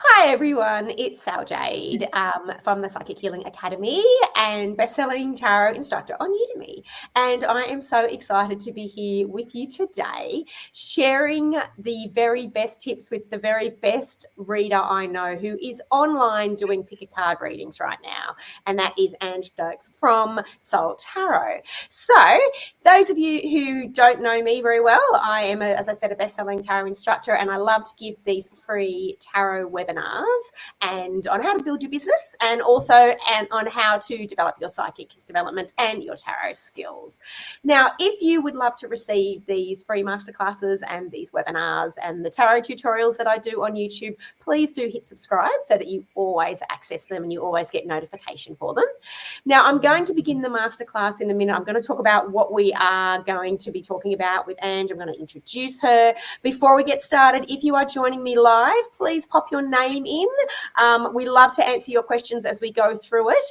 Hi everyone, it's Sal Jade from the Psychic Healing Academy and best-selling tarot instructor on Udemy. And I am so excited to be here with you today, sharing the very best tips with the very best reader I know who is online doing pick-a-card readings right now. And that is Ange from Sal Tarot. So those of you who don't know me very well, I am, as I said, a best-selling tarot instructor, and I love to give these free tarot webinars and on how to build your business and also on how to develop your psychic development and your tarot skills. Now, if you would love to receive these free masterclasses and these webinars and the tarot tutorials that I do on YouTube, please do hit subscribe so that you always access them and you always get notification for them. Now, I'm going to begin the masterclass in a minute. I'm going to talk about what we are going to be talking about with Ange. I'm going to introduce her. Before we get started, if you are joining me live, please pop your name in. We love to answer your questions as we go through it.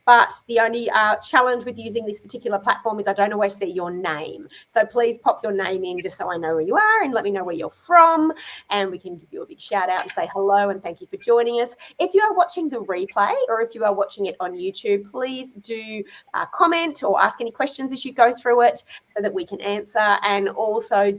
But the only challenge with using this particular platform is I don't always see your name. So please pop your name in just so I know where you are and let me know where you're from. And we can give you a big shout out and say hello and thank you for joining us. If you are watching the replay or if you are watching it on YouTube, please do comment or ask any questions as you go through it so that we can answer. And also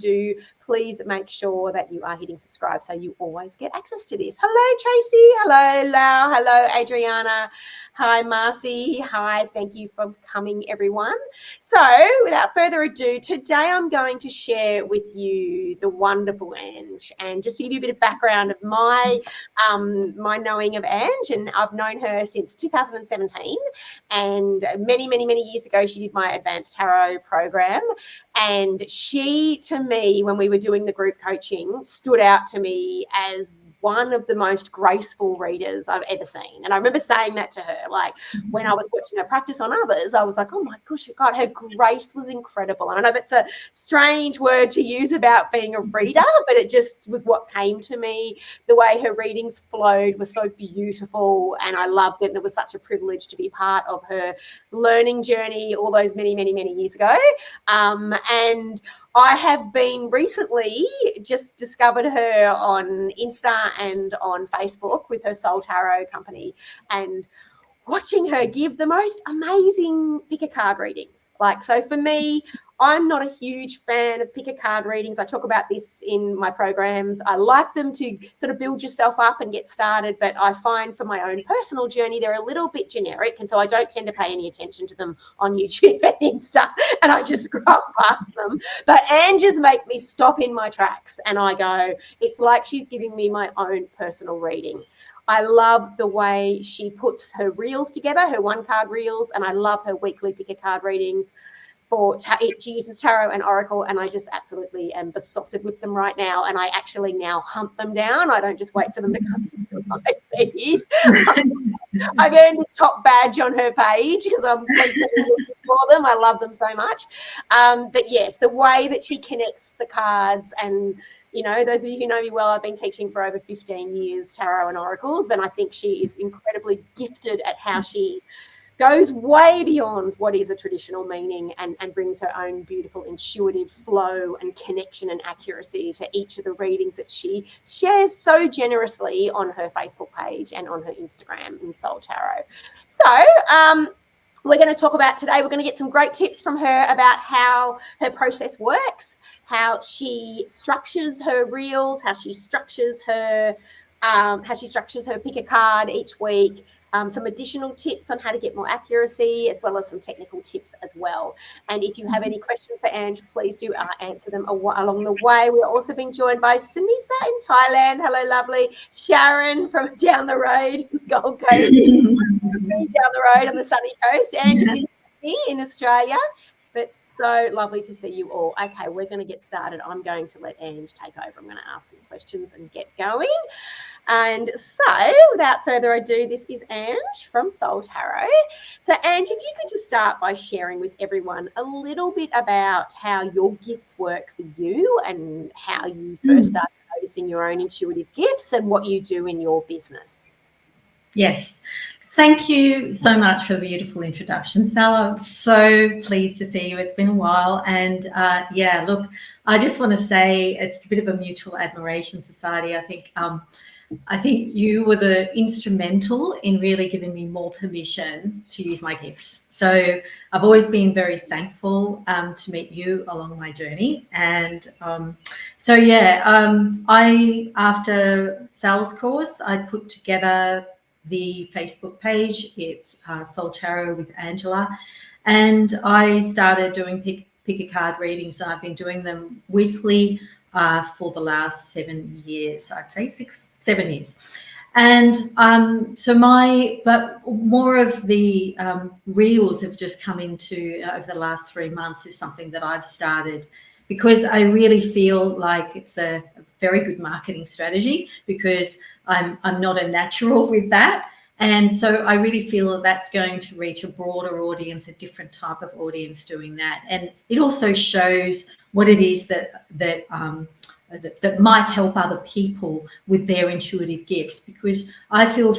please make sure that you are hitting subscribe so you always get access to this. Hello, Tracy. Hello, Lau. Hello, Adriana. Hi, Marcy. Hi. Thank you for coming, everyone. So without further ado, today I'm going to share with you the wonderful Ange. And just to give you a bit of background of my knowing of Ange, and I've known her since 2017. And many, many, many years ago, she did my advanced tarot program. And she, to me, when we were doing the group coaching, stood out to me as one of the most graceful readers I've ever seen. And I remember saying that to her, like when I was watching her practice on others, I was like, oh my gosh, God, her grace was incredible. And I know that's a strange word to use about being a reader, but it just was what came to me. The way her readings flowed was so beautiful and I loved it. And it was such a privilege to be part of her learning journey all those many, many, many years ago. And I have been recently just discovered her on Insta and on Facebook with her Soul Tarot company and watching her give the most amazing pick-a-card readings. Like, so for me, I'm not a huge fan of pick-a-card readings. I talk about this in my programs. I like them to sort of build yourself up and get started, but I find for my own personal journey, they're a little bit generic, and so I don't tend to pay any attention to them on YouTube and Insta, and I just scrub past them. But Ange's make me stop in my tracks, and I go, it's like she's giving me my own personal reading. I love the way she puts her reels together, her one-card reels, and I love her weekly pick-a-card readings. She uses tarot and oracle, and I just absolutely am besotted with them right now. And I actually now hunt them down. I don't just wait for them to come into my feed. I've earned a top badge on her page because I'm constantly looking for them. I love them so much. But yes, the way that she connects the cards, and you know, those of you who know me well, I've been teaching for over 15 years tarot and oracles, but I think she is incredibly gifted at how she goes way beyond what is a traditional meaning and brings her own beautiful intuitive flow and connection and accuracy to each of the readings that she shares so generously on her Facebook page and on her Instagram in Soul Tarot. So we're going to talk about today, we're going to get some great tips from her about how her process works, how she structures her reels, how she structures her pick-a-card each week, some additional tips on how to get more accuracy, as well as some technical tips as well. And if you have any questions for Ange, please do answer them along the way. We're also being joined by Sunisa in Thailand. Hello, lovely. Sharon from down the road, Gold Coast. Down the road on the sunny coast. Ange is in Australia. But so lovely to see you all. Okay, we're going to get started. I'm going to let Ange take over. I'm going to ask some questions and get going. And so, without further ado, this is Ange from Soul Tarot. So, Ange, if you could just start by sharing with everyone a little bit about how your gifts work for you and how you first started noticing your own intuitive gifts and what you do in your business. Yes. Thank you so much for the beautiful introduction, Sal. I'm so pleased to see you. It's been a while. And look, I just want to say it's a bit of a mutual admiration society. I think I think you were the instrumental in really giving me more permission to use my gifts. So I've always been very thankful to meet you along my journey. And I, after Sal's course, I put together the Facebook page. It's Soul Tarot with Angela. And I started doing pick a card readings, and I've been doing them weekly for the last 7 years. I'd say 7 years. And but more of the reels have just come into over the last 3 months is something that I've started because I really feel like it's a very good marketing strategy, because I'm not a natural with that. And so I really feel that that's going to reach a broader audience, a different type of audience doing that. And it also shows what it is that might help other people with their intuitive gifts, because I feel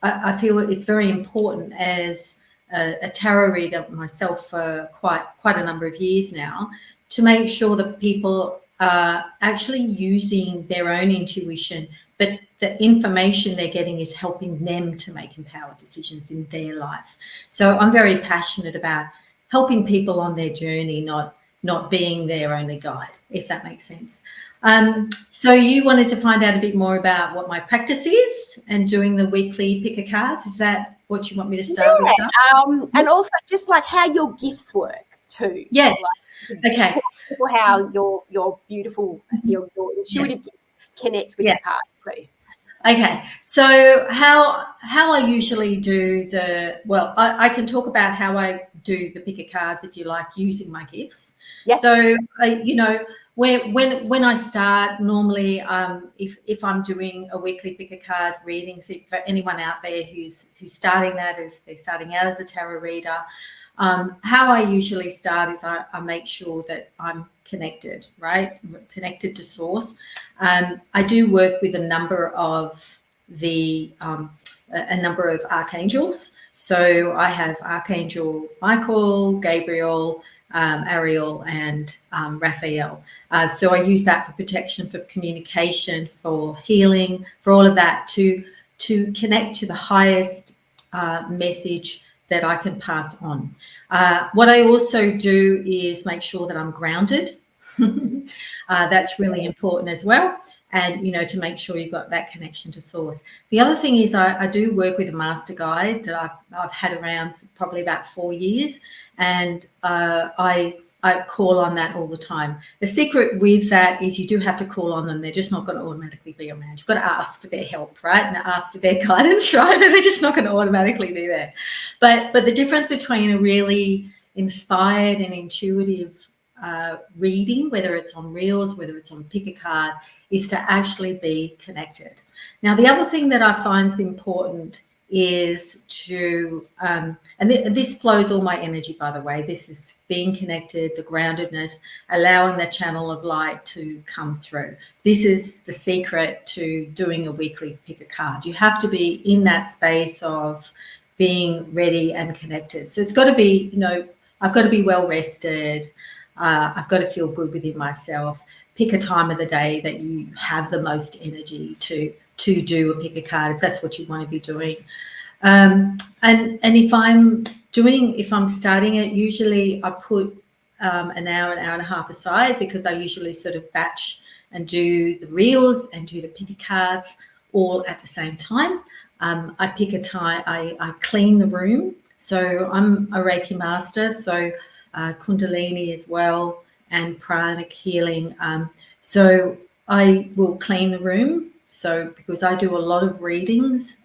I feel it's very important as a tarot reader myself for quite a number of years now, to make sure that people are actually using their own intuition, but the information they're getting is helping them to make empowered decisions in their life. So I'm very passionate about helping people on their journey, not being their only guide, if that makes sense. So you wanted to find out a bit more about what my practice is and doing the weekly picker cards. Is that what you want me to start with? And also just like how your gifts work too. Yes. Like, okay. How your beautiful, your intuitive gift connects with the cards too. Okay, so how I usually do I can talk about how I do the picker cards, if you like, using my gifts. Yes. So when I start, normally if I'm doing a weekly picker card reading, so for anyone out there who's starting that, as they're starting out as a tarot reader, how I usually start is I make sure that I'm connected, right? Connected to source. I do work with a number of archangels. So I have Archangel Michael, Gabriel, Ariel, and Raphael. So I use that for protection, for communication, for healing, for all of that, to connect to the highest message that I can pass on. What I also do is make sure that I'm grounded. That's really important as well. And, to make sure you've got that connection to source. The other thing is I do work with a master guide that I've had around for probably about 4 years. And I call on that all the time. The secret with that is you do have to call on them. They're just not going to automatically be around. You've got to ask for their help, right? And ask for their guidance, right? They're just not going to automatically be there. But the difference between a really inspired and intuitive reading, whether it's on reels, whether it's on pick a card, is to actually be connected. Now, the other thing that I find is important is to, and this flows all my energy, by the way. This is being connected, the groundedness, allowing the channel of light to come through. This is the secret to doing a weekly pick a card. You have to be in that space of being ready and connected. So it's got to be, I've got to be well rested. I've got to feel good within myself. Pick a time of the day that you have the most energy to do a pick a card, if that's what you want to be doing. And if I'm starting it, usually I put an hour and a half aside, because I usually sort of batch and do the reels and do the pick a cards all at the same time. I pick a time, I clean the room. So I'm a Reiki master, so Kundalini as well, and pranic healing. So I will clean the room. So because I do a lot of readings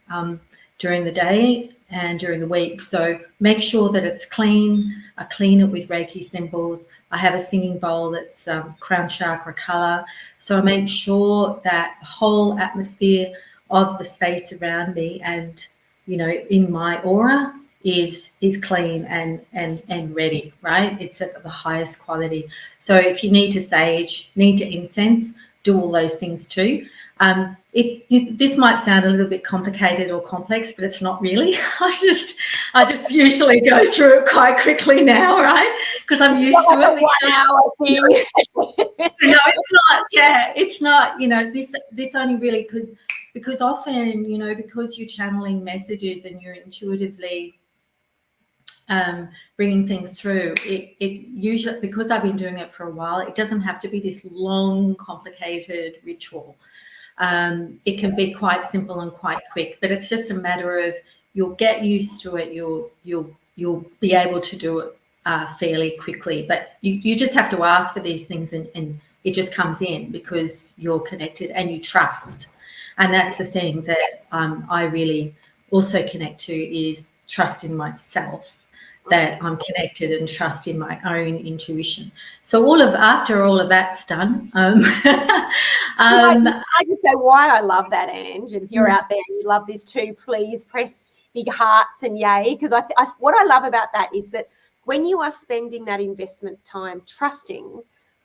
during the day and during the week. So make sure that it's clean. I clean it with Reiki symbols. I have a singing bowl that's crown chakra color. So I make sure that the whole atmosphere of the space around me and, in my aura is clean and ready, right? It's at the highest quality. So if you need to sage, need to incense, do all those things too. This might sound a little bit complicated or complex, but it's not really. I just usually go through it quite quickly now, right? Because I'm used to it. 1 hour thing. No, it's not. Yeah, it's not, this only really because often, because you're channeling messages and you're intuitively bringing things through, it usually, because I've been doing it for a while, it doesn't have to be this long, complicated ritual. It can be quite simple and quite quick, but it's just a matter of you'll get used to it. You'll be able to do it fairly quickly, but you just have to ask for these things, and it just comes in because you're connected and you trust. And that's the thing that I really also connect to, is trust in myself, that I'm connected and trust in my own intuition. So after all of that's done, I just say why I love that, Ange. And if you're out there and you love this too, please press big hearts and yay. Because what I love about that is that when you are spending that investment time trusting,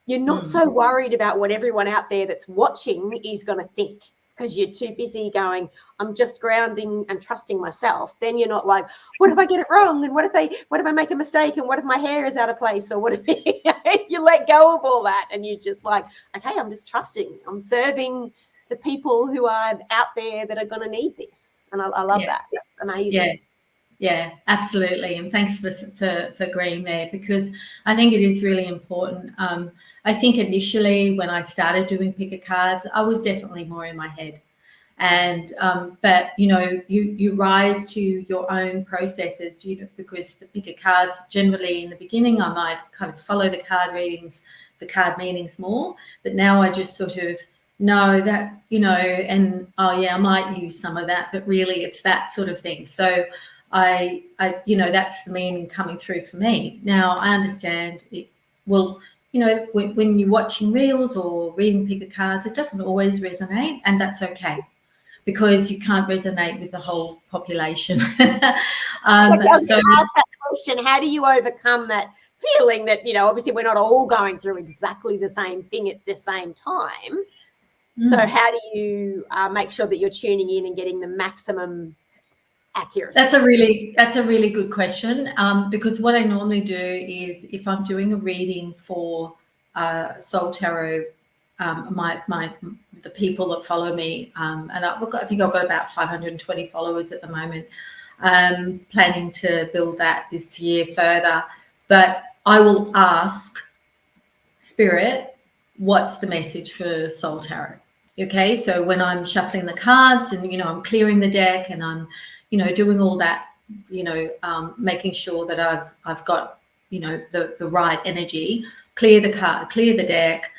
you're not so worried about what everyone out there that's watching is going to think, because you're too busy going, I'm just grounding and trusting myself. Then you're not like, what if I get it wrong? And what if I make a mistake? And what if my hair is out of place? Or what if you let go of all that and you're just like, okay, I'm just trusting. I'm serving the people who are out there that are going to need this. And I love that. That's amazing. Yeah, absolutely. And thanks for agreeing there, because I think it is really important. I think initially when I started doing pickcards, I was definitely more in my head. And but you rise to your own processes, because the pickcards, generally in the beginning, I might kind of follow the card readings, the card meanings more. But now I just sort of know that, and I might use some of that, but really it's that sort of thing. So I that's the meaning coming through for me. Now I understand it. Well, when you're watching reels or reading pickcards, it doesn't always resonate, and that's okay, because you can't resonate with the whole population. I was going to ask that question. How do you overcome that feeling that, obviously we're not all going through exactly the same thing at the same time? So how do you make sure that you're tuning in and getting the maximum accuracy? That's a really good question, because what I normally do is, if I'm doing a reading for Soul Tarot, the people that follow me, and I think I've got about 520 followers at the moment, planning to build that this year further. But I will ask Spirit, what's the message for Soul Tarot? Okay, so when I'm shuffling the cards and I'm clearing the deck and I'm doing all that, making sure that I've got the right energy, clear the card, clear the deck,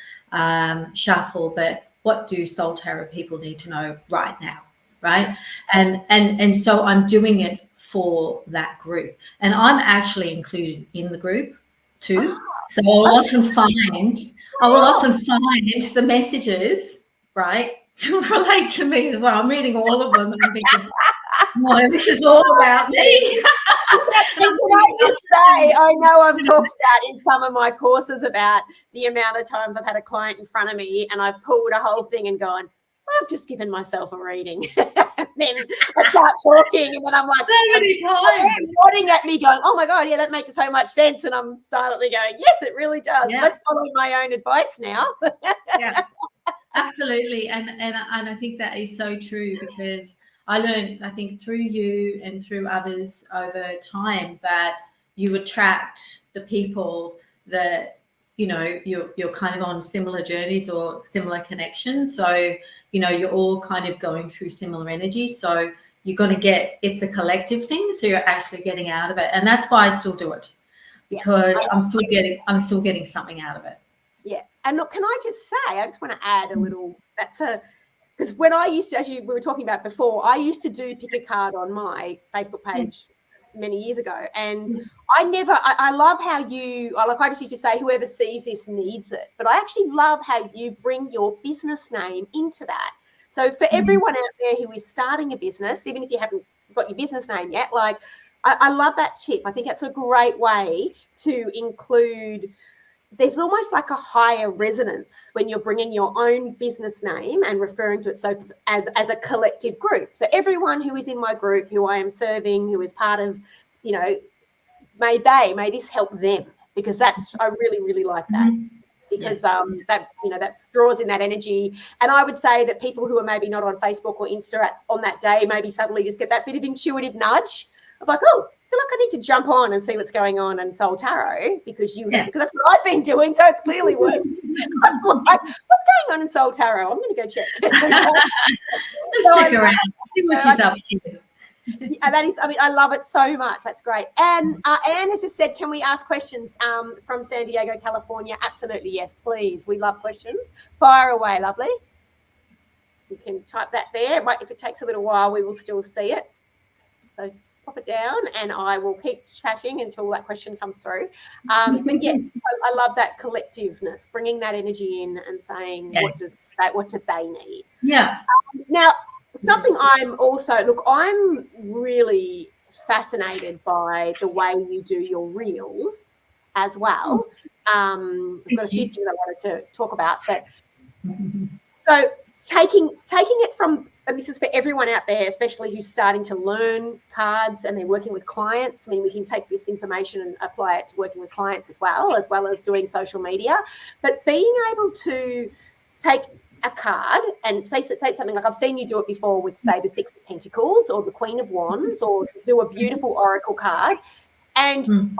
shuffle. But what do Soul Tarot people need to know right now, right? And so I'm doing it for that group, and I'm actually included in the group too. So I will often find the messages, right, relate to me as well. I'm reading all of them and I'm thinking, no, this is all about me. Can I just say, I know I've talked about in some of my courses about the amount of times I've had a client in front of me and I've pulled a whole thing and gone, I've just given myself a reading. And then I start talking and then I'm like, so many times nodding at me going, oh my God, yeah, that makes so much sense. And I'm silently going, yes, it really does. Yeah. Let's follow my own advice now. Yeah, absolutely. And I think that is so true, because I learned, I think, through you and through others over time, that you attract the people that, you're kind of on similar journeys or similar connections. So, you're all kind of going through similar energy. So you're going to get, it's a collective thing. So you're actually getting out of it. And that's why I still do it, because I'm still getting something out of it. Yeah. And look, can I just say, I just want to add a little, because when I used to, as we were talking about before, I used to do pick a card on my Facebook page many years ago. And I love how I just used to say, whoever sees this needs it. But I actually love how you bring your business name into that. So for everyone out there who is starting a business, even if you haven't got your business name yet, like I love that tip. I think that's a great way to include. There's almost like a higher resonance when you're bringing your own business name and referring to it so as a collective group. So everyone who is in my group, who I am serving, who is part of, may this help them, because I really, really like that. because that draws in that energy. And I would say that people who are maybe not on Facebook or Insta on that day maybe suddenly just get that bit of intuitive nudge of like, oh, I feel like I need to jump on and see what's going on in Soul Tarot because that's what I've been doing, so it's clearly working. I'm like, what's going on in Soul Tarot? I'm going to go check. Let's check around, see what she's up to. Yeah, that is, I love it so much. That's great. And Anne has just said, can we ask questions from San Diego, California? Absolutely, yes, please. We love questions. Fire away, lovely. You can type that there. If it takes a little while, we will still see it. So pop it down and I will keep chatting until that question comes through. But yes, I love that collectiveness, bringing that energy in and saying, what do they need? Yeah. Now, something I'm really fascinated by the way you do your reels as well. I've got a few things I wanted to talk about, but so taking it from, and this is for everyone out there, especially who's starting to learn cards and they're working with clients. I mean, we can take this information and apply it to working with clients as well as doing social media. But being able to take a card and say something like, I've seen you do it before with, say, the Six of Pentacles or the Queen of Wands, or to do a beautiful oracle card. And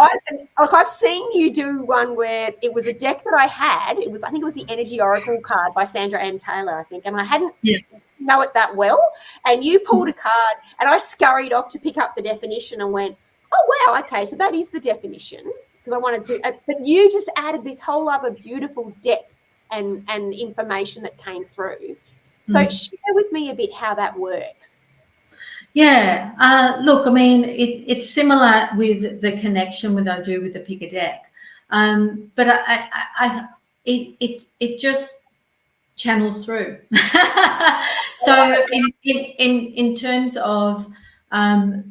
I've seen you do one where it was a deck that I had. I think it was the Energy Oracle card by Sandra Ann Taylor, I think, and I hadn't know it that well. And you pulled a card, and I scurried off to pick up the definition and went, "Oh wow, okay, so that is the definition." Because I wanted to, but you just added this whole other beautiful depth and information that came through. So share with me a bit how that works. Yeah, look, I mean, it's similar with the connection that I do with the pick a deck, but it just channels through. So in terms of,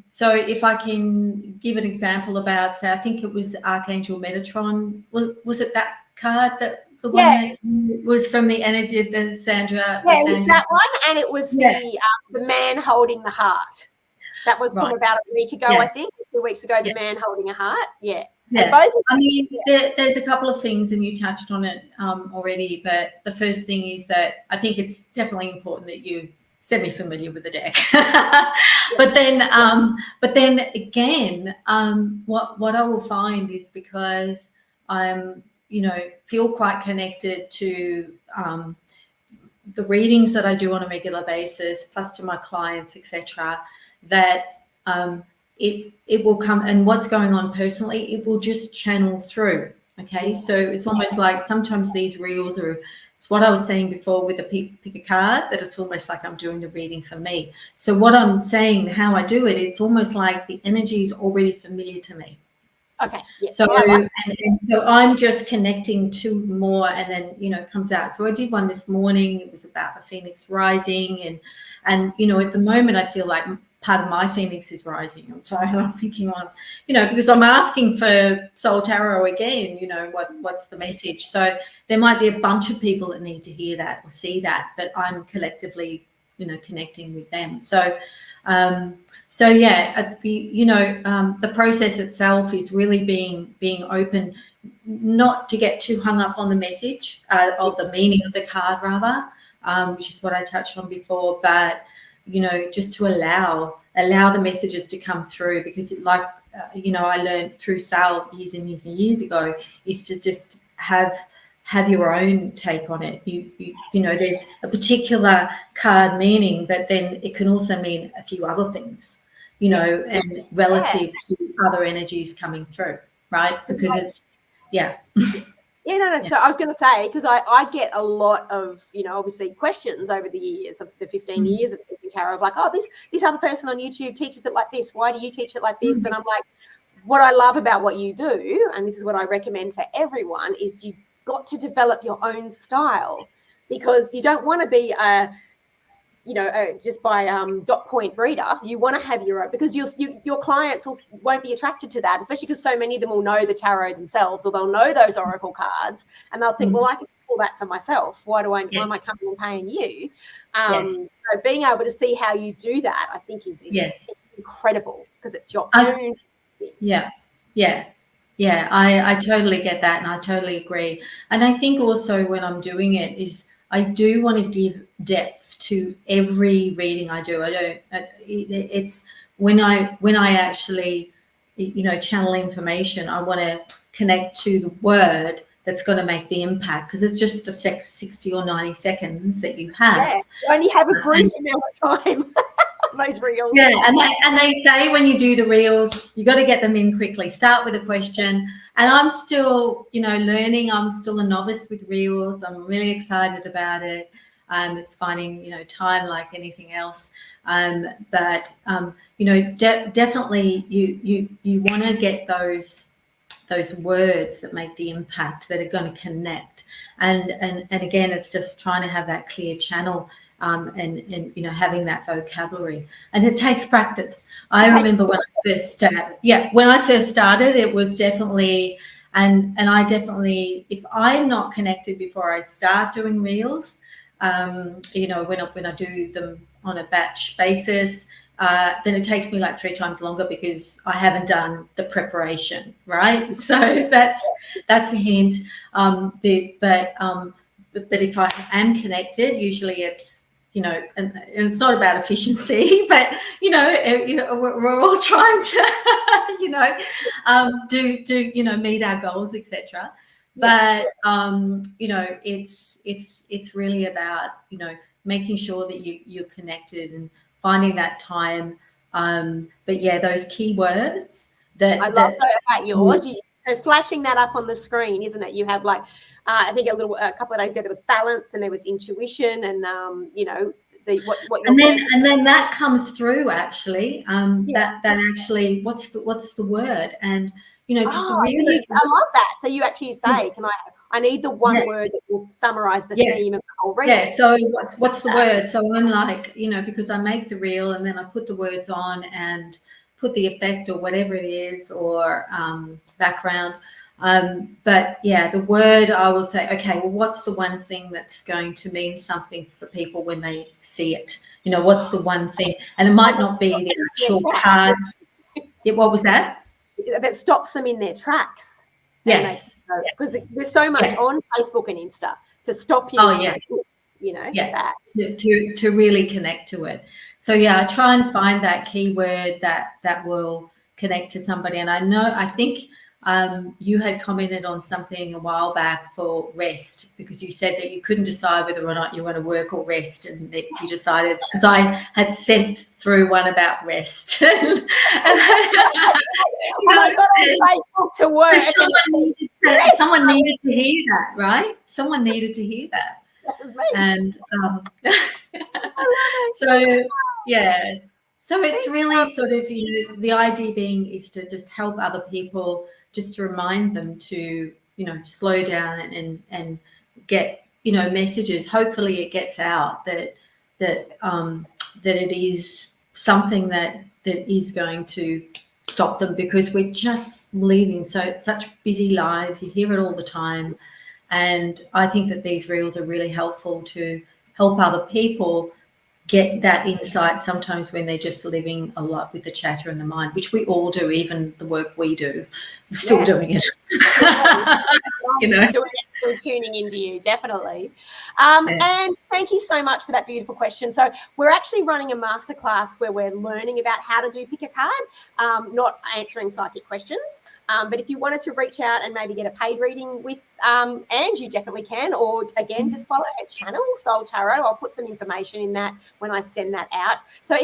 so if I can give an example about, say, I think it was Archangel Metatron. Was it that card that? The one that was from the energy, the Sandra. Yeah, it was that one, and it was the man holding the heart. That was from about a week ago, I think, 2 weeks ago. The man holding a heart. Yeah. I mean, there's a couple of things, and you touched on it already. But the first thing is that I think it's definitely important that you semi-familiar with the deck. But then again, what I will find is, because I'm feel quite connected to the readings that I do on a regular basis, plus to my clients, etc., that it will come, and what's going on personally, it will just channel through. Okay, so it's almost like sometimes these reels are, it's what I was saying before with the pick a card, that it's almost like I'm doing the reading for me. So what I'm saying, how I do it, it's almost like the energy is already familiar to me. Okay. Yeah. So, and so I'm just connecting to more, and then it comes out. So I did one this morning. It was about the Phoenix rising, and at the moment I feel like part of my Phoenix is rising. So I'm thinking because I'm asking for Soul Tarot again. What's the message? So there might be a bunch of people that need to hear that or see that, but I'm collectively connecting with them. So. The process itself is really being open, not to get too hung up on the message of the meaning of the card, rather, which is what I touched on before, but just to allow the messages to come through, because I learned through Sal years and years and years ago, is to just have your own take on it. There's a particular card meaning, but then it can also mean a few other things, and relative to other energies coming through, right? Because it's So I was going to say, because I get a lot of, obviously questions over the years of the 15 years of teaching tarot, of like, oh, this other person on YouTube teaches it like this. Why do you teach it like this? And I'm like, what I love about what you do, and this is what I recommend for everyone, is you got to develop your own style, because you don't want to be just by dot point reader. You want to have your own, because your clients won't be attracted to that, especially because so many of them will know the tarot themselves, or they'll know those oracle cards, and they'll think, well, I can pull that for myself. Why am I coming and paying you? So being able to see how you do that, I think is incredible, because it's your own thing. Yeah. Yeah, I totally get that, and I totally agree. And I think also when I'm doing it is I do want to give depth to every reading I do. I don't. It's when I actually, channel information. I want to connect to the word that's going to make the impact, because it's just the 60 or 90 seconds that you Yeah, have. you only have a brief amount of time. Those reels. Yeah, and they say when you do the reels, you got to get them in quickly. Start with a question. And I'm still, learning. I'm still a novice with reels. I'm really excited about it. It's finding, time like anything else. But definitely you want to get those words that make the impact, that are going to connect. And again, it's just trying to have that clear channel, and having that vocabulary, and it takes practice. I remember when I first started, it was definitely, and I definitely, if I'm not connected before I start doing reels, when I do them on a batch basis, then it takes me like 3 times longer because I haven't done the preparation, right? So that's a hint. But if I am connected, usually it's, and it's not about efficiency, but we're all trying to do meet our goals, etc. But it's really about making sure that you're connected and finding that time. But yeah, those keywords I love that about yours. So flashing that up on the screen, isn't it? You have like, I think a couple of days ago there was balance, and there was intuition, and what your and then that comes through actually. That actually, what's the word? And because the real, I love that. So you actually say, I need the one word that will summarize the theme of the whole reading. Yeah. So what's the word? So I'm like, because I make the reel and then I put the words on and put the effect or whatever it is, or background. But yeah, the word, I will say, okay, well, what's the one thing that's going to mean something for people when they see it? What's the one thing? And it might not be the actual card. Yeah, what was that? That stops them in their tracks. Yes. Because there's so much on Facebook and Insta to stop you. Oh, yeah. That. To really connect to it. So yeah, I try and find that keyword that will connect to somebody. And I think you had commented on something a while back for rest, because you said that you couldn't decide whether or not you want to work or rest, and that you decided, because I had sent through one about rest. And I got on Facebook to work. Someone needed to hear that, right? Someone needed to hear that. That was me. And I love it. So it's really sort of, the idea being is to just help other people, just to remind them to, slow down and get, messages. Hopefully it gets out that it is something that is going to stop them, because we're just leading such busy lives. You hear it all the time. And I think that these reels are really helpful to help other people get that insight sometimes when they're just living a lot with the chatter in the mind, which we all do, even the work we do. We're still doing it. Still tuning into you, definitely. And thank you so much for that beautiful question. So we're actually running a masterclass where we're learning about how to do pick a card, not answering psychic questions. But if you wanted to reach out and maybe get a paid reading with Ange, you definitely can. Or again, just follow her channel, Soul Tarot. I'll put some information in that when I send that out. So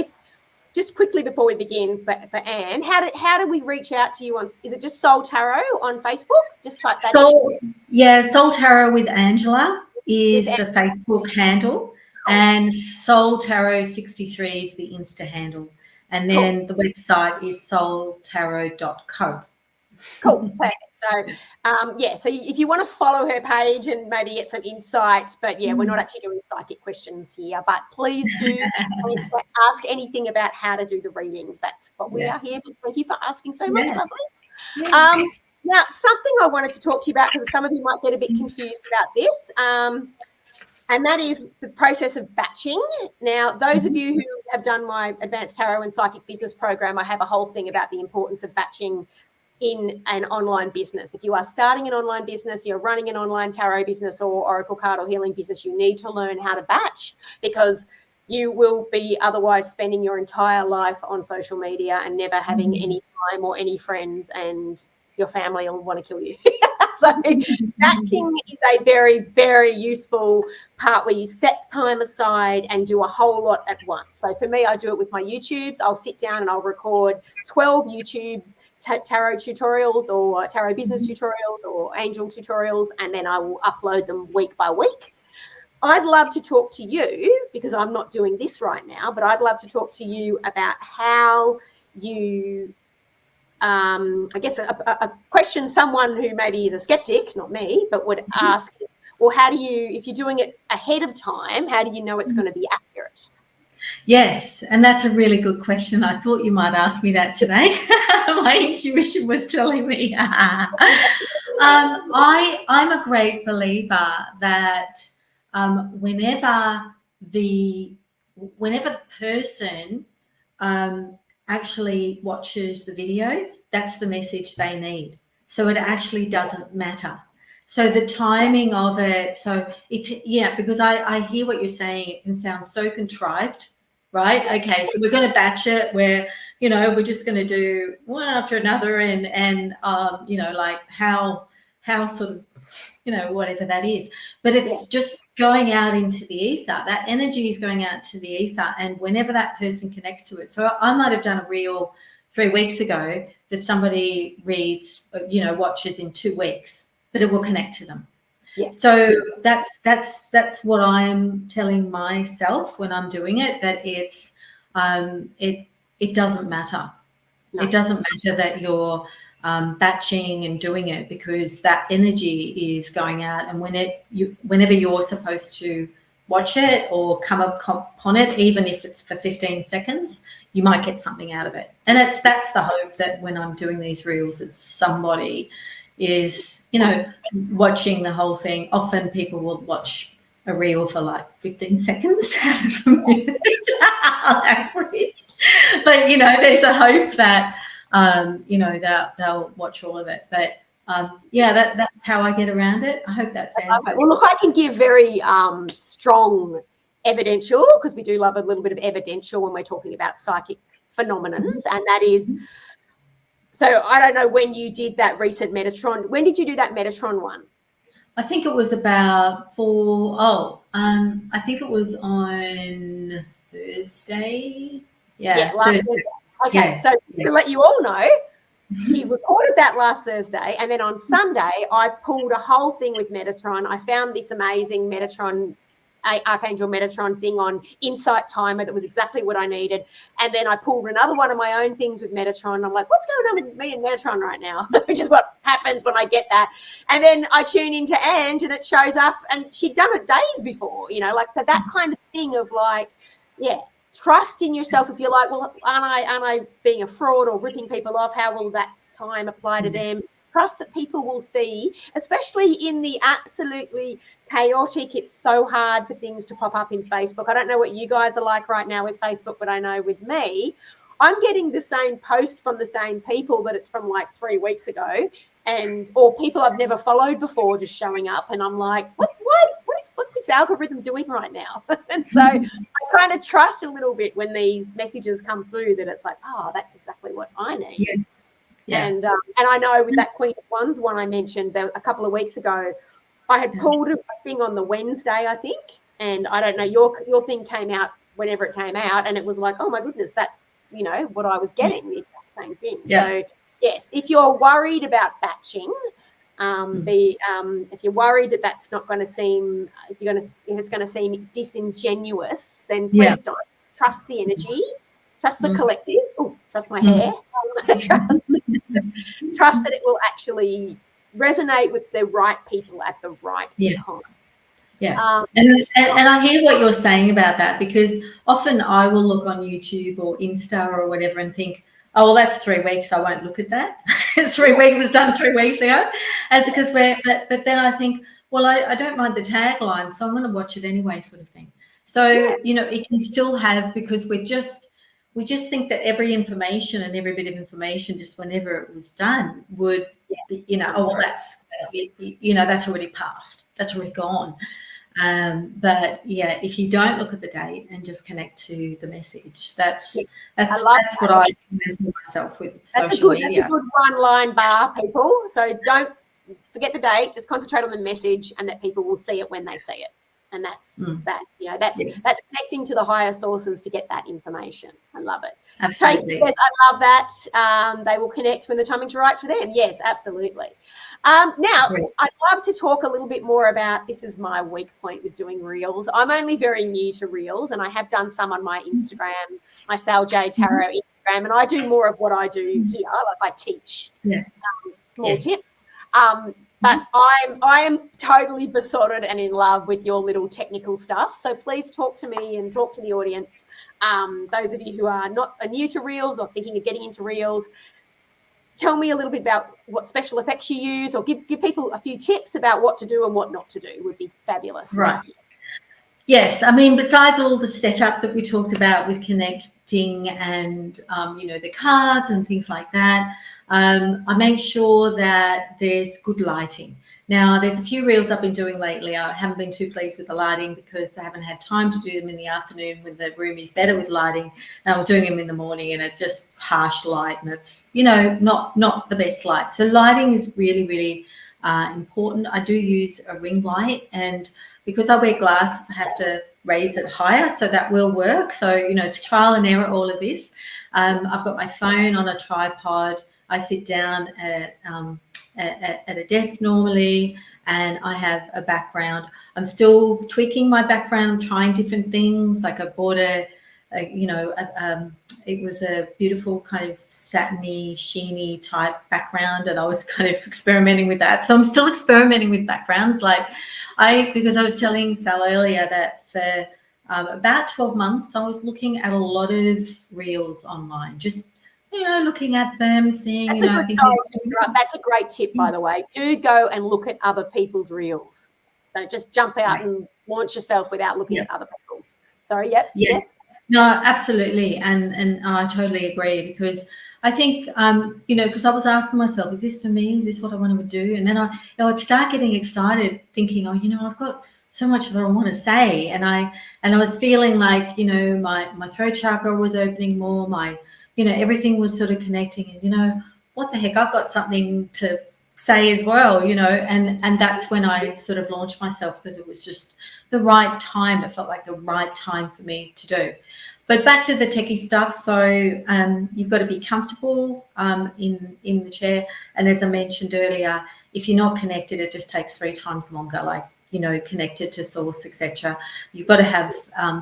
just quickly before we begin, for Anne, how do we reach out to you is it just Soul Tarot on Facebook? Just type that in. Yeah, Soul Tarot with Angela is the Facebook handle, and Soul Tarot 63 is the Insta handle. And then the website is soultarot.co. Cool, perfect. So, so if you want to follow her page and maybe get some insights, but we're not actually doing psychic questions here, but please do ask anything about how to do the readings. That's what we are here. But thank you for asking so much, lovely. Now, something I wanted to talk to you about, because some of you might get a bit confused about this, and that is the process of batching. Now, those of you who have done my Advanced Tarot and Psychic Business program, I have a whole thing about the importance of batching in an online business. If you are starting an online business, you're running an online tarot business or oracle card or healing business, you need to learn how to batch, because you will be otherwise spending your entire life on social media and never having any time or any friends, and your family will want to kill you. So batching is a very, very useful part where you set time aside and do a whole lot at once. So for me, I do it with my YouTubes. I'll sit down and I'll record 12 YouTube tarot tutorials or tarot business tutorials or angel tutorials, and then I will upload them week by week. I'd love to talk to you, because I'm not doing this right now, but I'd love to talk to you about how you, I guess a question someone who maybe is a skeptic, not me, but would ask is, well, how do you, if you're doing it ahead of time, how do you know it's going to be accurate? Yes, and that's a really good question. I thought you might ask me that today. My intuition was telling me. I'm a great believer that whenever the person actually watches the video, that's the message they need. So it actually doesn't matter. So the timing of it, because I hear what you're saying. It can sound so contrived, right? Okay, so we're going to batch it where, we're just going to do one after another and like how sort of, whatever that is. But it's just going out into the ether. That energy is going out to the ether, and whenever that person connects to it. So I might have done a reel 3 weeks ago that somebody reads, watches in 2 weeks, but it will connect to them. Yeah. So that's what I'm telling myself when I'm doing it, that it's it doesn't matter. No. It doesn't matter that you're batching and doing it, because that energy is going out, and whenever you're supposed to watch it or come upon it, even if it's for 15 seconds, you might get something out of it. And that's the hope, that when I'm doing these reels, it's somebody is, watching the whole thing. Often people will watch a reel for like 15 seconds out of a minute on average. But, there's a hope that, they'll watch all of it. But, that's how I get around it. I hope that sounds good. Well, look, I can give very strong evidential, because we do love a little bit of evidential when we're talking about psychic phenomenons, and that is, so I don't know when you did that recent Metatron. When did you do that Metatron one? I think it was about I think it was on Thursday. Yeah, last Thursday. Okay, so just to let you all know, he recorded that last Thursday, and then on Sunday I pulled a whole thing with Metatron. I found this amazing Metatron, Archangel Metatron thing on Insight Timer that was exactly what I needed. And then I pulled another one of my own things with Metatron. I'm like, what's going on with me and Metatron right now? Which is what happens when I get that. And then I tune into Ange and it shows up, and she'd done it days before, so that kind of thing of like, trust in yourself. If you're like, well, aren't I being a fraud or ripping people off? How will that time apply to them? Trust that people will see, especially in the absolutely chaotic. It's so hard for things to pop up in Facebook. I don't know what you guys are like right now with Facebook, but I know with me, I'm getting the same post from the same people, but it's from like 3 weeks ago, or people I've never followed before just showing up, and I'm like, what's this algorithm doing right now? And so I kind of trust a little bit when these messages come through, that it's like, oh, that's exactly what I need. Yeah. And I know with that Queen of Wands one I mentioned a couple of weeks ago, I had pulled a thing on the Wednesday, I think, and I don't know, your thing came out whenever it came out, and it was like, oh my goodness, that's what I was getting, the exact same thing. So yes, if you're worried about batching, if you're worried that that's not going to seem, if it's going to seem disingenuous, then please don't. Trust the energy, trust the collective. Oh, trust my hair. Trust that it will actually resonate with the right people at the right time. Yeah. And I hear what you're saying about that, because often I will look on YouTube or Insta or whatever and think, oh, well, that's 3 weeks. I won't look at that. It's 3 weeks, was done 3 weeks ago. And it's because but then I think, well, I don't mind the tagline, so I'm going to watch it anyway, sort of thing. So, it can still have, because we just think that every information and every bit of information, just whenever it was done, would be, oh, well, that's, that's already passed. That's already gone. But yeah, if you don't look at the date and just connect to the message, that's what I mentor myself with social media. That's a good one-line bar, people. So don't forget the date. Just concentrate on the message, and that people will see it when they see it. And that's that. That's connecting to the higher sources to get that information. I love it. Absolutely. Tracy says, "I love that. They will connect when the timing's right for them." Yes, absolutely. Now, I'd love to talk a little bit more about, this is my weak point with doing reels. I'm only very new to reels, and I have done some on my Instagram, my Sal Jade Tarot Instagram, and I do more of what I do here. Like I teach small tips. But I am totally besotted and in love with your little technical stuff. So please talk to me and talk to the audience. Those of you who are new to reels or thinking of getting into reels, tell me a little bit about what special effects you use, or give people a few tips about what to do and what not to do would be fabulous. Right. Yes. I mean, besides all the setup that we talked about with connecting and, the cards and things like that, I make sure that there's good lighting. Now, there's a few reels I've been doing lately. I haven't been too pleased with the lighting because I haven't had time to do them in the afternoon when the room is better with lighting. And I'm doing them in the morning, and it's just harsh light, and it's, not the best light. So lighting is really, really important. I do use a ring light, and because I wear glasses, I have to raise it higher, so that will work. So, it's trial and error, all of this. I've got my phone on a tripod. I sit down at a desk normally, and I have a background. I'm still tweaking my background, trying different things. Like I bought it was a beautiful kind of satiny, sheeny type background, and I was kind of experimenting with that. So I'm still experimenting with backgrounds. Because I was telling Sal earlier that for about 12 months, I was looking at a lot of reels online, just looking at them, seeing. That's a great tip, by the way. Do go and look at other people's reels. Don't just jump out and launch yourself without looking at other people's. Sorry. Yep. Yes. No, absolutely, and I totally agree, because I think because I was asking myself, is this for me? Is this what I want to do? And then I'd start getting excited, thinking, I've got so much that I want to say, and I was feeling like my throat chakra was opening more, my everything was sort of connecting, and what the heck, I've got something to say as well, and that's when I sort of launched myself, because it was just the right time. It felt like the right time for me to do. But back to the techie stuff. So you've got to be comfortable in the chair, and as I mentioned earlier, if you're not connected, it just takes 3 times longer, connected to source, etc. You've got to have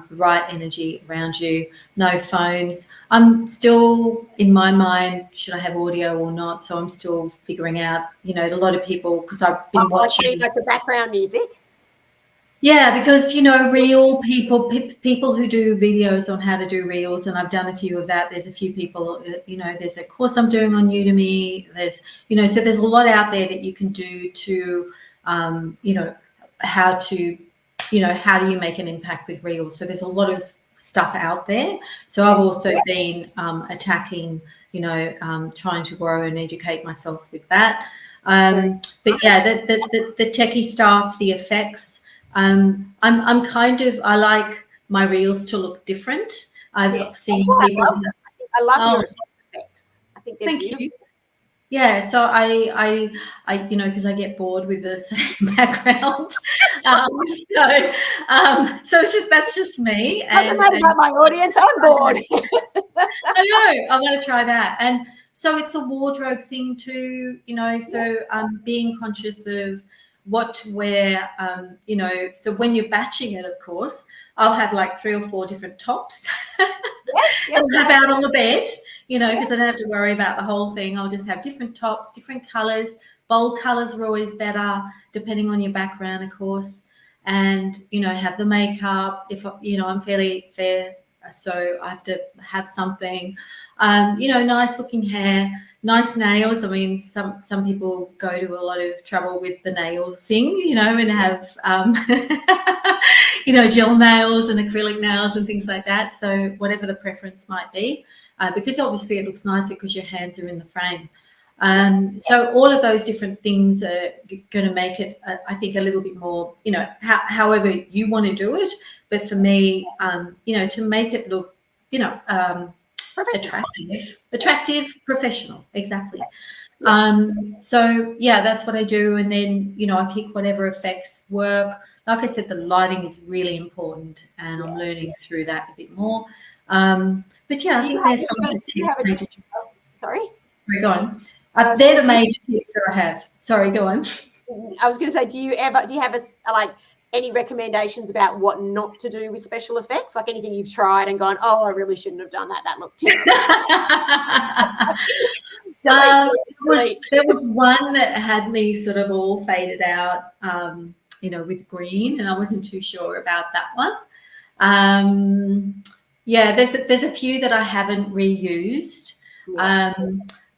the right energy around you. No phones. I'm still, in my mind, should I have audio or not? So I'm still figuring out, a lot of people, because I've been watching. Like the background music. Yeah, because, real people who do videos on how to do reels, and I've done a few of that. There's a few people, there's a course I'm doing on Udemy. There's, so there's a lot out there that you can do to, how to, how do you make an impact with reels? So there's a lot of stuff out there. So I've also been attacking, trying to grow and educate myself with that. But yeah, the techie stuff, the effects. I'm kind of, I like my reels to look different. I've seen people. I love your effects. I think they're beautiful. You. Yeah, so I because I get bored with the same background. So that's just me. Doesn't matter about my audience. I'm bored. I know. I want to try that, and so it's a wardrobe thing too. So being conscious of what to wear. So when you're batching it, of course, I'll have like 3 or 4 different tops. I'll have out on the bed. Because I don't have to worry about the whole thing. I'll just have different tops, different colors. Bold colors are always better, depending on your background, of course. And, have the makeup. If, I'm fairly fair, so I have to have something. Nice looking hair, nice nails. I mean, some people go to a lot of trouble with the nail thing, and have, gel nails and acrylic nails and things like that. So whatever the preference might be, because obviously it looks nicer because your hands are in the frame. So all of those different things are going to make it, I think, a little bit more, however you want to do it. But for me, to make it look, attractive, professional, exactly. So yeah, that's what I do. And then, I pick whatever effects work. Like I said, the lighting is really important, and I'm learning through that a bit more. But yeah, I think there's some of the major tips. Sorry? Go on. They're the major tips that I have. Sorry, go on. I was going to say, do you have any recommendations about what not to do with special effects? Like anything you've tried and gone, oh, I really shouldn't have done that. That looked terrible. There was one that had me sort of all faded out, with green, and I wasn't too sure about that one. There's a few that I haven't reused.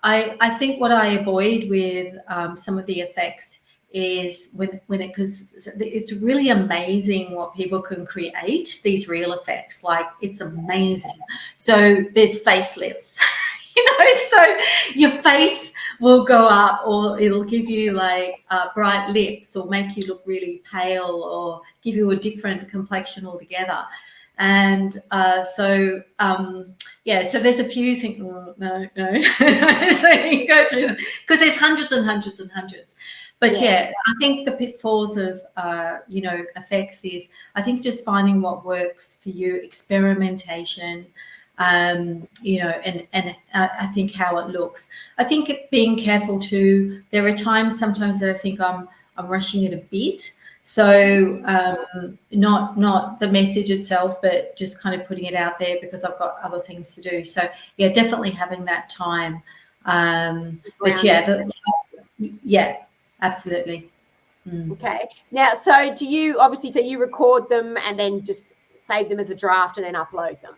I think what I avoid with some of the effects is because it's really amazing what people can create, these real effects. Like, it's amazing. So there's facelifts, so your face will go up, or it'll give you like bright lips, or make you look really pale, or give you a different complexion altogether. And so there's a few things. No. So you go through them because there's hundreds and hundreds and hundreds. But I think the pitfalls of effects is, I think, just finding what works for you, experimentation, and I think how it looks. I think being careful too. There are sometimes that I think I'm rushing it a bit. So not the message itself, but just kind of putting it out there because I've got other things to do. So yeah, definitely having that time. Absolutely. Okay. Now, so do you record them and then just save them as a draft and then upload them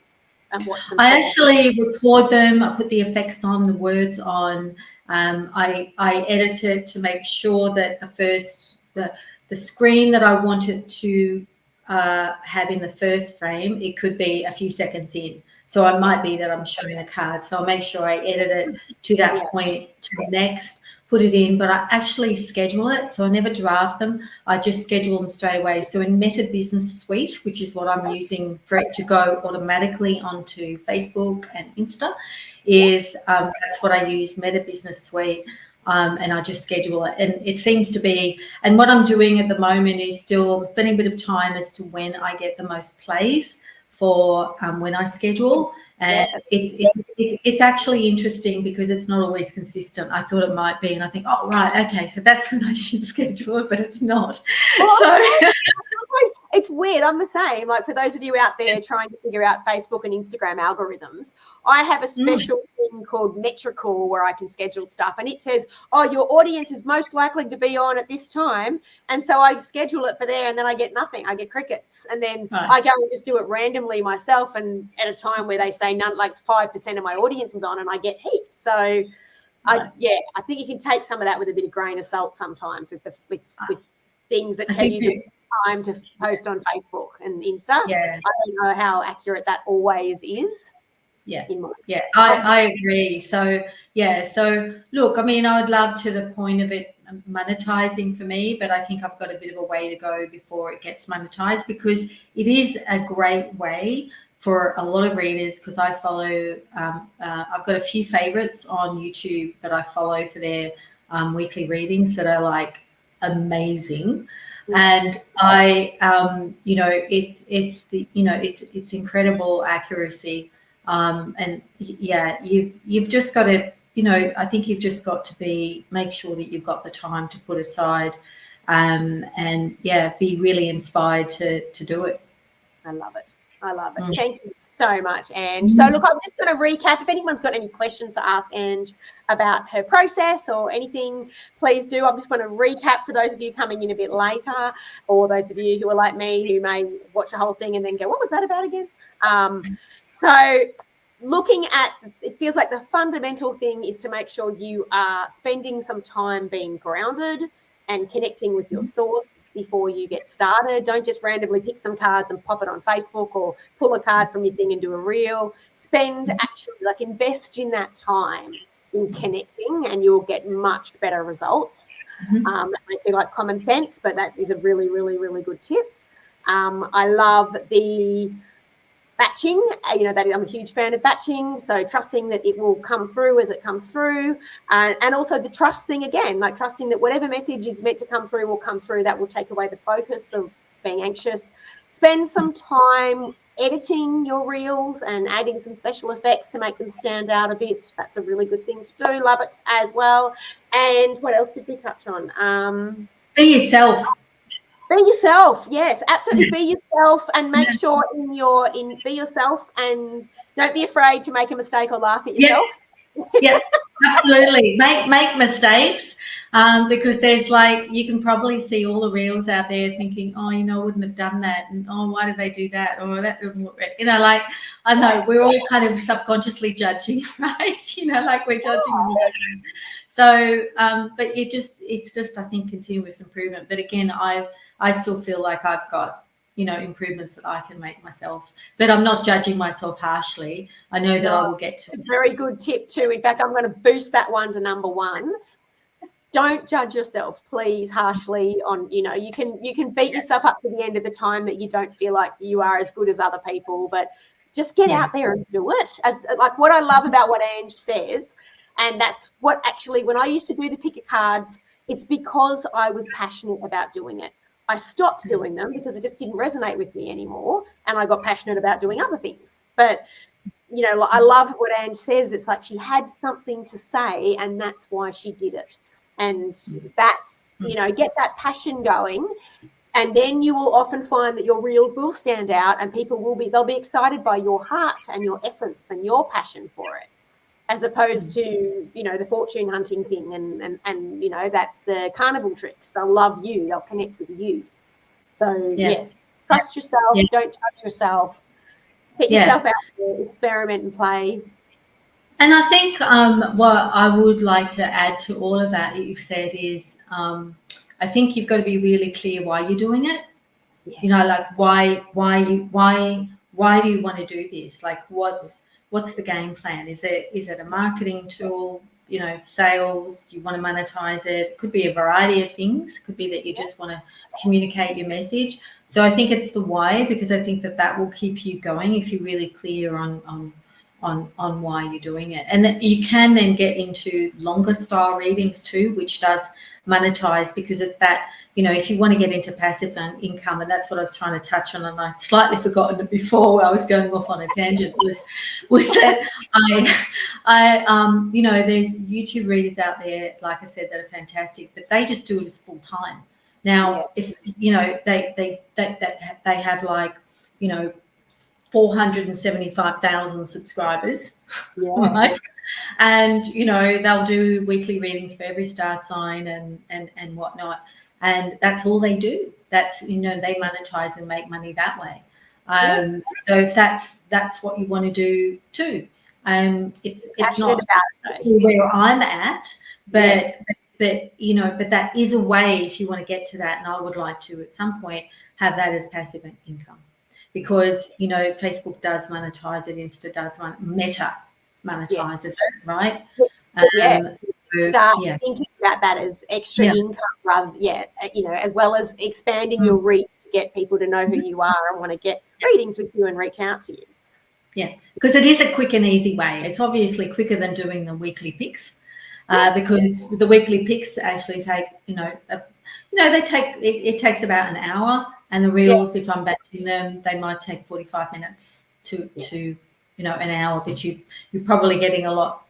and watch them? I actually record them. I put the effects on, the words on. I edit it to make sure that the screen that I wanted to have in the first frame, it could be a few seconds in. So it might be that I'm showing a card. So I'll make sure I edit it to that point, to the next, put it in, but I actually schedule it. So I never draft them. I just schedule them straight away. So in Meta Business Suite, which is what I'm using for it to go automatically onto Facebook and Insta, that's what I use, Meta Business Suite. And I just schedule it. And it seems to be, and what I'm doing at the moment is still spending a bit of time as to when I get the most plays for when I schedule. And it's actually interesting because it's not always consistent. I thought it might be, and I think, oh, right, okay, so that's when I should schedule it, but it's not. It's weird. I'm the same. Like, for those of you out there trying to figure out Facebook and Instagram algorithms, I have a special thing called Metrical where I can schedule stuff, and it says, oh, your audience is most likely to be on at this time. And so I schedule it for there, and then I get nothing. I get crickets. And then I go and just do it randomly myself, and at a time where they say none, like 5% of my audience is on, and I get heaps. So I think you can take some of that with a bit of grain of salt sometimes with things that tell you it's time to post on Facebook and Insta. I don't know how accurate that always is. I agree. So look, I mean, I would love to the point of it monetizing for me, but I think I've got a bit of a way to go before it gets monetized, because it is a great way for a lot of readers, because I follow, I've got a few favorites on YouTube that I follow for their weekly readings that are like amazing. And I it's incredible accuracy, and you've just got to, I think you've just got to make sure that you've got the time to put aside, and be really inspired to do it. I love it. Thank you so much, Ange. So look, I'm just going to recap. If anyone's got any questions to ask Ange about her process or anything, please do. I'm just going to recap for those of you coming in a bit later, or those of you who are like me who may watch the whole thing and then go, what was that about again? So looking at, it feels like the fundamental thing is to make sure you are spending some time being grounded and connecting with your source before you get started. Don't just randomly pick some cards and pop it on Facebook or pull a card from your thing and do a reel. Spend actually, like, invest in that time in connecting, and you'll get much better results. That may seem like common sense, but that is a really, really, really good tip. I love the batching, that I'm a huge fan of batching. So trusting that it will come through as it comes through. And also the trust thing again, like trusting that whatever message is meant to come through will come through. That will take away the focus of being anxious. Spend some time editing your reels and adding some special effects to make them stand out a bit. That's a really good thing to do. Love it as well. And what else did we touch on? Be yourself. Be yourself. Yes, absolutely. Be yourself, and make sure be yourself, and don't be afraid to make a mistake or laugh at yourself. Yeah, absolutely. Make mistakes, because there's, like, you can probably see all the reels out there thinking, oh, I wouldn't have done that, and oh, why did they do that, or that doesn't look right. Like, I know we're all kind of subconsciously judging, right? Like we're judging. So, but it's just I think continuous improvement. But again, I still feel like I've got improvements that I can make myself, but I'm not judging myself harshly. I know that I will get to. A very good tip too. In fact, I'm going to boost that one to number 1. Don't judge yourself, please, harshly on, you can beat yourself up to the end of the time that you don't feel like you are as good as other people, but just get out there and do it. As like what I love about what Ange says, and that's what actually, when I used to do the picker cards, it's because I was passionate about doing it. I stopped doing them because it just didn't resonate with me anymore, and I got passionate about doing other things. But I love what Ange says. It's like she had something to say, and that's why she did it. And that's, get that passion going, and then you will often find that your reels will stand out, and people they'll be excited by your heart and your essence and your passion for it, as opposed to, the fortune hunting thing and that the carnival tricks. They'll love you. They'll connect with you. So, yes, trust yourself. Don't judge yourself. Get yourself out there, experiment and play. And I think what I would like to add to all of that you've said is I think you've got to be really clear why you're doing it. Yes. Like why do you want to do this? Like what's the game plan? Is it a marketing tool? Sales? Do you want to monetize it? It could be a variety of things. It could be that you just want to communicate your message. So I think it's the why, because I think that will keep you going if you're really clear on why you're doing it. And that you can then get into longer style readings too, which does monetize, because it's that, if you want to get into passive income, and that's what I was trying to touch on, and I slightly forgotten it before I was going off on a tangent, was that there's YouTube readers out there, like I said, that are fantastic, but they just do it as full time. Now, if they have like 475,000 subscribers, right? And they'll do weekly readings for every star sign and whatnot, and that's all they do. That's they monetize and make money that way. So if that's what you want to do too, it's not where I'm at, but that is a way if you want to get to that, and I would like to at some point have that as passive income. Because Facebook does monetize it, Insta does, Meta monetizes it, right? Start thinking about that as extra income, rather, as well as expanding your reach to get people to know who you are and want to get readings with you and reach out to you. Yeah, because it is a quick and easy way. It's obviously quicker than doing the weekly picks, because the weekly picks actually take, it takes about an hour. And the reels, if I'm batching them, they might take 45 minutes to an hour, but you're probably getting a lot,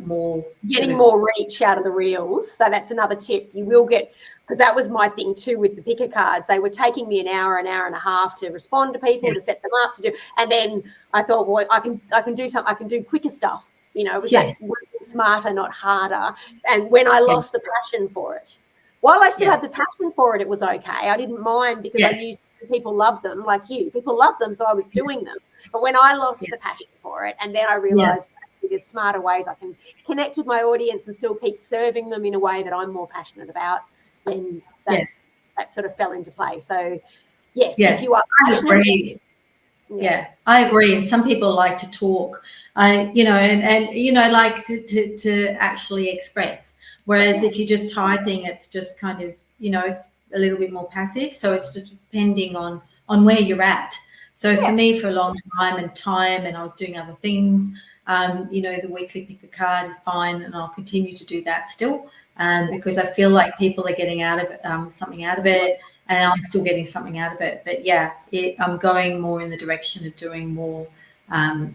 more. Getting more reach out of the reels. So that's another tip. You will get, because that was my thing too with the picker cards. They were taking me an hour and a half to respond to people, to set them up, to do. And then I thought, well, I can do something. I can do quicker stuff. It was like working smarter, not harder. And when I lost the passion for it, while I still had the passion for it, it was okay. I didn't mind, because I used people love them, like you. People love them, so I was doing them. But when I lost the passion for it, and then I realised there's smarter ways I can connect with my audience and still keep serving them in a way that I'm more passionate about, then that sort of fell into play. So, yes, if you are passionate, I agree. I agree. And some people like to talk, and like to actually express. Whereas if you're just typing, it's just kind of, it's a little bit more passive. So it's just depending on where you're at. So for me, for a long time, and I was doing other things, the weekly pick a card is fine, and I'll continue to do that still, because I feel like people are getting something out of it. And I'm still getting something out of it. But I'm going more in the direction of doing more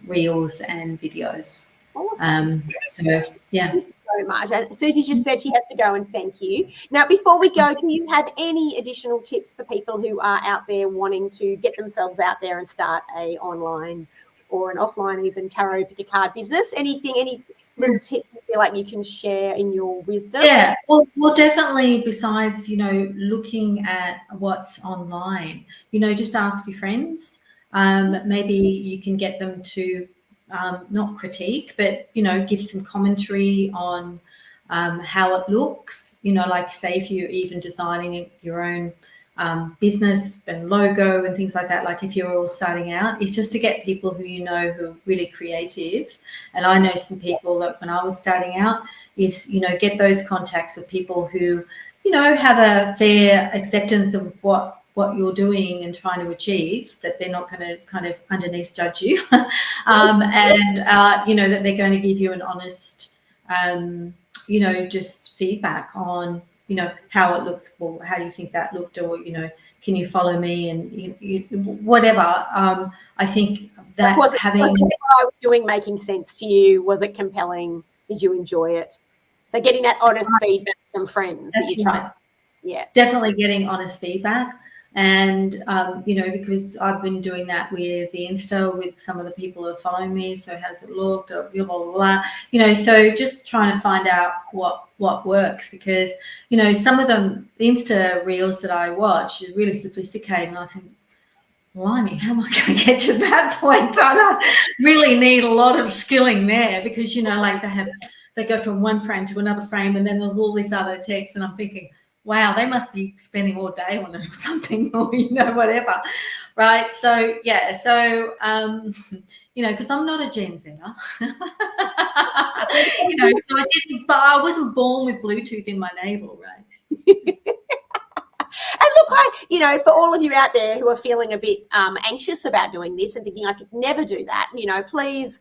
reels and videos. Awesome. Thank you so much. And Susie just said she has to go, and thank you. Now, before we go, do you have any additional tips for people who are out there wanting to get themselves out there and start a online or an offline even tarot pick a card business? Any little tip you feel like you can share in your wisdom? Yeah, well, definitely, besides, looking at what's online, just ask your friends. Maybe you can get them to not critique, but, give some commentary on how it looks, like say if you're even designing your own business and logo and things like that, like if you're all starting out, it's just to get people who who are really creative. And I know some people that when I was starting out is, get those contacts of people who, have a fair acceptance of what you're doing and trying to achieve, that they're not going to kind of underneath judge you, and that they're going to give you an honest, just feedback on, how it looks, or how do you think that looked, or, can you follow me, and whatever. I think that was what I was doing making sense to you? Was it compelling? Did you enjoy it? So getting that honest feedback from friends that you try. Yeah, definitely getting honest feedback. And, because I've been doing that with the Insta, with some of the people who are following me. So how does it look? Blah, blah, blah, blah. So just trying to find out what works, because, some of them, the Insta reels that I watch is really sophisticated. And I think, blimey, how am I going to get to that point? I really need a lot of skilling there, because, like they go from one frame to another frame, and then there's all this other text, and I'm thinking, wow, they must be spending all day on it or something, or, whatever. Right. So, so, because I'm not a Gen Zer, so but I wasn't born with Bluetooth in my navel, right? And look, for all of you out there who are feeling a bit anxious about doing this and thinking I could never do that, please,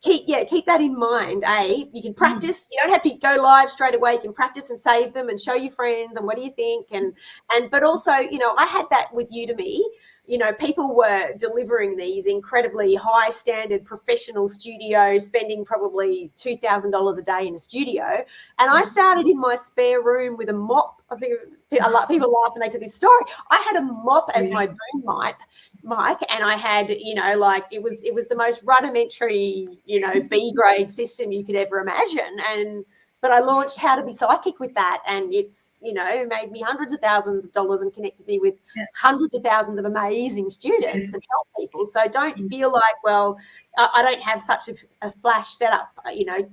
keep that in mind. You can practice. You don't have to go live straight away. You can practice and save them and show your friends and what do you think, but also, I had that with Udemy. People were delivering these incredibly high standard professional studios, spending probably $2,000 a day in a studio. And I started in my spare room with a mop. I think people laugh when they tell this story. I had a mop as my boom mic, and I had, it was the most rudimentary, B grade system you could ever imagine. But I launched How to Be Psychic with that, and it's, made me hundreds of thousands of dollars and connected me with hundreds of thousands of amazing students and help people. So don't feel like, well, I don't have such a flash setup.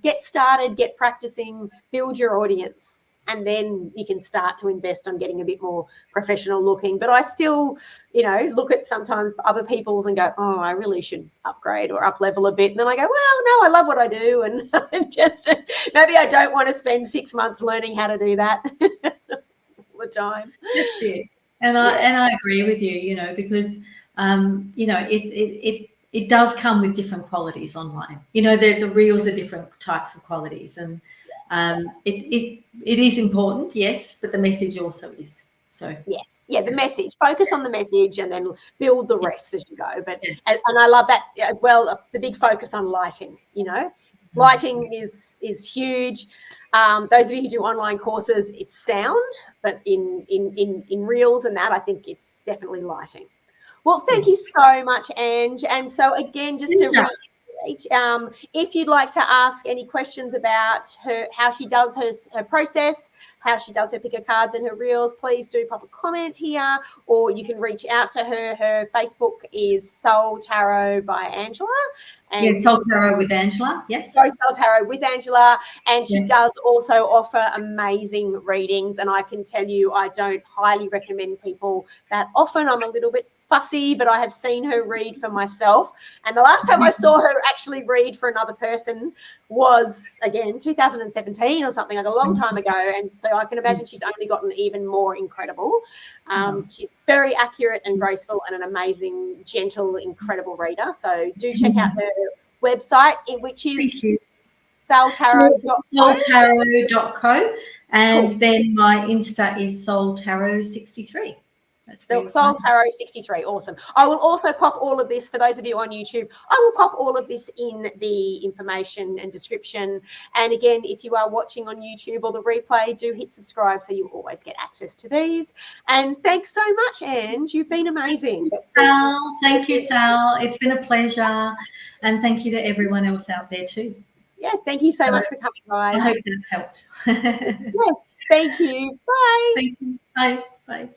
Get started, get practicing, build your audience, and then you can start to invest on getting a bit more professional looking. But I still, look at sometimes other people's and go, oh, I really should upgrade or up level a bit. And then I go, well, no, I love what I do. And just maybe I don't want to spend 6 months learning how to do that all the time. That's it. And I agree with you, because, it does come with different qualities online. The reels are different types of qualities, and it is important, yes, but the message also is. So the message. Focus on the message and then build the rest as you go. But and I love that as well. The big focus on lighting. Lighting is huge. Those of you who do online courses, it's sound, but in reels and that, I think it's definitely lighting. Well, thank you so much, Ange. And so again, just to great. If you'd like to ask any questions about how she does her process, how she does her picker cards and her reels, please do pop a comment here, or you can reach out to her. Her Facebook is Soul Tarot by Angela. And Soul Tarot with Angela, yes. Soul Tarot with Angela, and she Yeah. does also offer amazing readings. And I can tell you, I don't highly recommend people that often. I'm a little bit fussy, but I have seen her read for myself. And the last time I saw her actually read for another person was, again, 2017 or something, like a long time ago. And so I can imagine she's only gotten even more incredible. She's very accurate and graceful and an amazing, gentle, incredible reader. So do check out her website, which is saltarot.co. Soultarot.co. And Cool. then my Insta is soultarot63. That's Soul Tarot 63. Awesome. I will also pop all of this for those of you on YouTube. I will pop all of this in the information and description. And again, if you are watching on YouTube or the replay, do hit subscribe so you always get access to these. And thanks so much, Ange. You've been amazing. Sal, thank you, Sal. It's been a pleasure. And thank you to everyone else out there too. Yeah, thank you so much for coming, guys. I hope that's helped. Yes, thank you. Bye. Thank you. Bye. Bye.